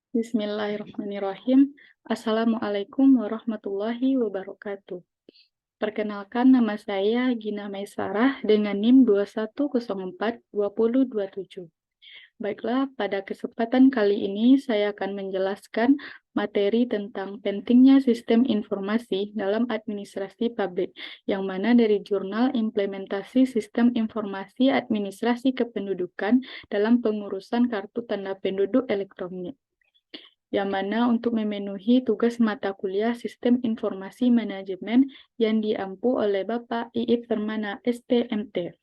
Bismillahirrahmanirrahim. Assalamualaikum warahmatullahi wabarakatuh. Perkenalkan, nama saya Gina Maisarah dengan NIM 21042027. Baiklah, pada kesempatan kali ini saya akan menjelaskan materi tentang pentingnya sistem informasi dalam administrasi publik, yang mana dari jurnal Implementasi Sistem Informasi Administrasi Kependudukan dalam Pengurusan Kartu Tanda Penduduk Elektronik, yang mana untuk memenuhi tugas mata kuliah Sistem Informasi Manajemen yang diampu oleh Bapak Iip Permana STMT.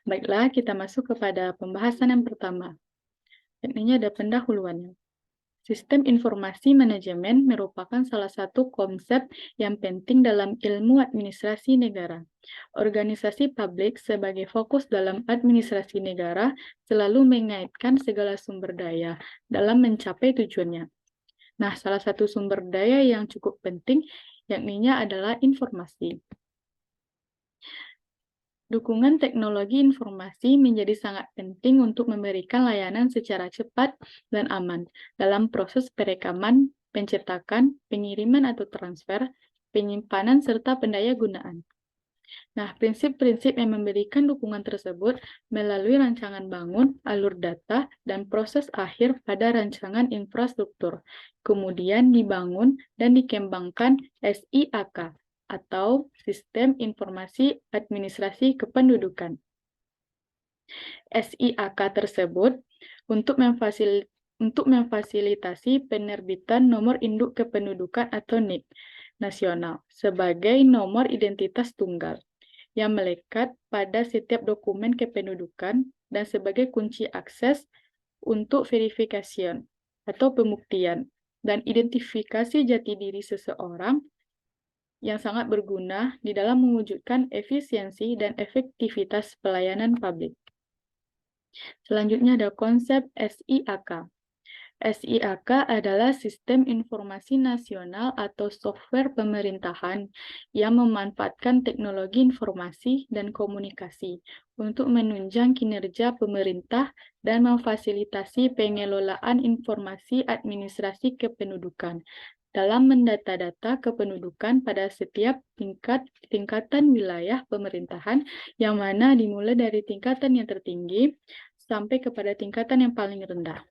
Baiklah, kita masuk kepada pembahasan yang pertama. Ini ada pendahuluannya. Sistem informasi manajemen merupakan salah satu konsep yang penting dalam ilmu administrasi negara. Organisasi publik sebagai fokus dalam administrasi negara selalu mengaitkan segala sumber daya dalam mencapai tujuannya. Nah, salah satu sumber daya yang cukup penting yakninya adalah informasi. Dukungan teknologi informasi menjadi sangat penting untuk memberikan layanan secara cepat dan aman dalam proses perekaman, pencetakan, pengiriman atau transfer, penyimpanan, serta pendayagunaan. Nah, prinsip-prinsip yang memberikan dukungan tersebut melalui rancangan bangun, alur data, dan proses akhir pada rancangan infrastruktur. Kemudian dibangun dan dikembangkan SIAK atau Sistem Informasi Administrasi Kependudukan. SIAK tersebut untuk memfasilitasi penerbitan nomor induk kependudukan atau NIK nasional sebagai nomor identitas tunggal yang melekat pada setiap dokumen kependudukan dan sebagai kunci akses untuk verifikasi atau pembuktian dan identifikasi jati diri seseorang yang sangat berguna di dalam mewujudkan efisiensi dan efektivitas pelayanan publik. Selanjutnya ada konsep SIAK. SIAK adalah Sistem Informasi Nasional atau software pemerintahan yang memanfaatkan teknologi informasi dan komunikasi untuk menunjang kinerja pemerintah dan memfasilitasi pengelolaan informasi administrasi kependudukan dalam mendata data kependudukan pada setiap tingkatan wilayah pemerintahan, yang mana dimulai dari tingkatan yang tertinggi sampai kepada tingkatan yang paling rendah.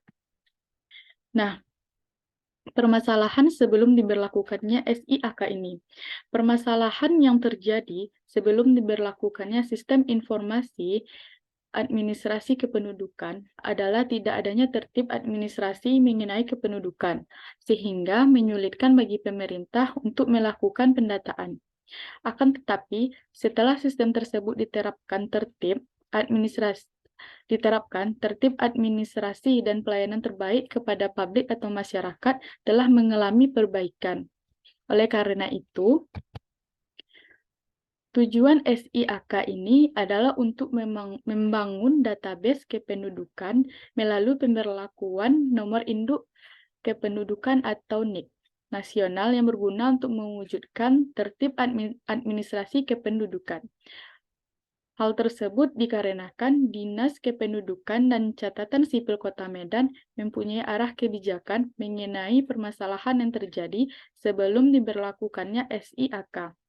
Nah, permasalahan sebelum diberlakukannya SIAK ini. Permasalahan yang terjadi sebelum diberlakukannya sistem informasi administrasi kependudukan adalah tidak adanya tertib administrasi mengenai kependudukan, sehingga menyulitkan bagi pemerintah untuk melakukan pendataan. Akan tetapi, setelah sistem tersebut diterapkan tertib administrasi dan pelayanan terbaik kepada publik atau masyarakat telah mengalami perbaikan. Oleh karena itu, tujuan SIAK ini adalah untuk membangun database kependudukan melalui pemberlakuan nomor induk kependudukan atau NIK nasional yang berguna untuk mewujudkan tertib administrasi kependudukan. Hal tersebut dikarenakan Dinas Kependudukan dan Catatan Sipil Kota Medan mempunyai arah kebijakan mengenai permasalahan yang terjadi sebelum diberlakukannya SIAK.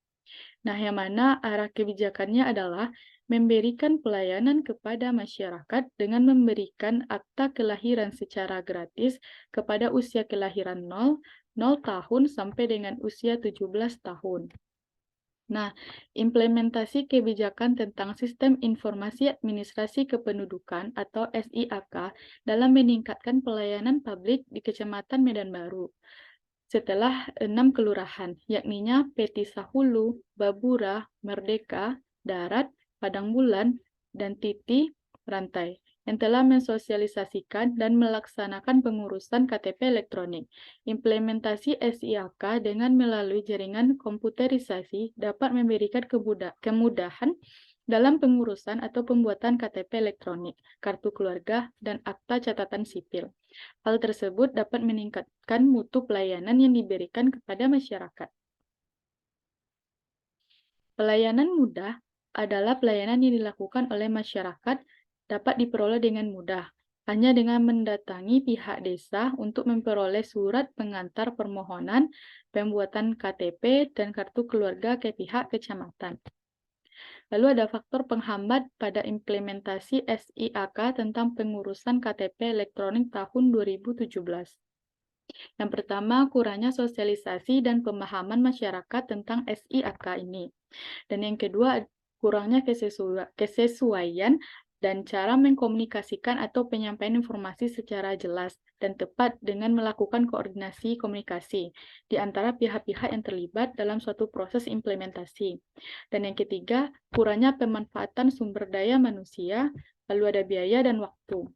Nah, yang mana arah kebijakannya adalah memberikan pelayanan kepada masyarakat dengan memberikan akta kelahiran secara gratis kepada usia kelahiran 0 tahun sampai dengan usia 17 tahun. Nah, implementasi kebijakan tentang Sistem Informasi Administrasi Kependudukan atau SIAK dalam meningkatkan pelayanan publik di Kecamatan Medan Baru. Setelah 6 kelurahan, yakninya Petisa Hulu, Babura, Merdeka, Darat, Padang Bulan, dan Titi Rantai, yang telah mensosialisasikan dan melaksanakan pengurusan KTP elektronik. Implementasi SIAK dengan melalui jaringan komputerisasi dapat memberikan kemudahan dalam pengurusan atau pembuatan KTP elektronik, kartu keluarga, dan akta catatan sipil. Hal tersebut dapat meningkatkan mutu pelayanan yang diberikan kepada masyarakat. Pelayanan mudah adalah pelayanan yang dilakukan oleh masyarakat dapat diperoleh dengan mudah, hanya dengan mendatangi pihak desa untuk memperoleh surat pengantar permohonan pembuatan KTP dan kartu keluarga ke pihak kecamatan. Lalu ada faktor penghambat pada implementasi SIAK tentang pengurusan KTP elektronik tahun 2017. Yang pertama, kurangnya sosialisasi dan pemahaman masyarakat tentang SIAK ini. Dan yang kedua, kurangnya kesesuaian dan cara mengkomunikasikan atau penyampaian informasi secara jelas dan tepat dengan melakukan koordinasi komunikasi di antara pihak-pihak yang terlibat dalam suatu proses implementasi. Dan yang ketiga, kurangnya pemanfaatan sumber daya manusia, lalu ada biaya dan waktu.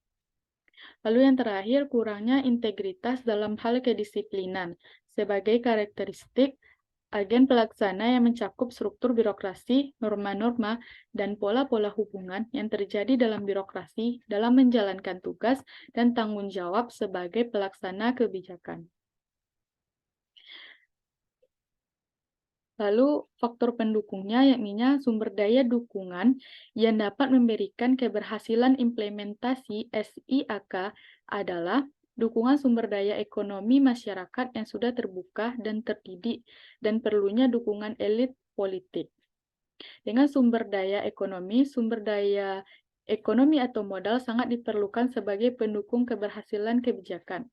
Lalu yang terakhir, kurangnya integritas dalam hal kedisiplinan sebagai karakteristik agen pelaksana yang mencakup struktur birokrasi, norma-norma, dan pola-pola hubungan yang terjadi dalam birokrasi dalam menjalankan tugas dan tanggung jawab sebagai pelaksana kebijakan. Lalu faktor pendukungnya yakni sumber daya dukungan yang dapat memberikan keberhasilan implementasi SIAK adalah dukungan sumber daya ekonomi masyarakat yang sudah terbuka dan terdidik dan perlunya dukungan elit politik. Dengan sumber daya ekonomi atau modal sangat diperlukan sebagai pendukung keberhasilan kebijakan.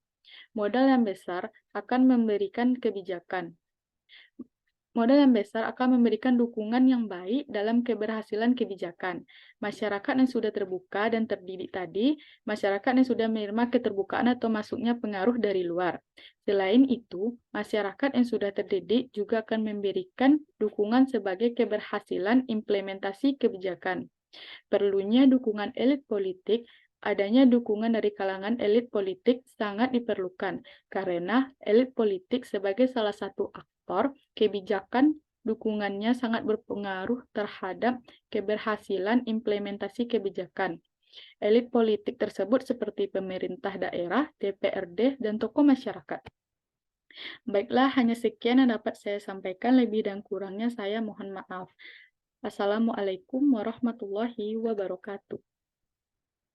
Modal yang besar akan memberikan kebijakan. Modal yang besar akan memberikan dukungan yang baik dalam keberhasilan kebijakan. Masyarakat yang sudah terbuka dan terdidik tadi, masyarakat yang sudah menerima keterbukaan atau masuknya pengaruh dari luar. Selain itu, masyarakat yang sudah terdidik juga akan memberikan dukungan sebagai keberhasilan implementasi kebijakan. Perlunya dukungan elit politik, adanya dukungan dari kalangan elit politik sangat diperlukan, karena elit politik sebagai salah satu aktor kebijakan dukungannya sangat berpengaruh terhadap keberhasilan implementasi kebijakan. Elit politik tersebut seperti pemerintah daerah, DPRD, dan tokoh masyarakat. Baiklah, hanya sekian yang dapat saya sampaikan, lebih dan kurangnya saya mohon maaf. Assalamualaikum warahmatullahi wabarakatuh.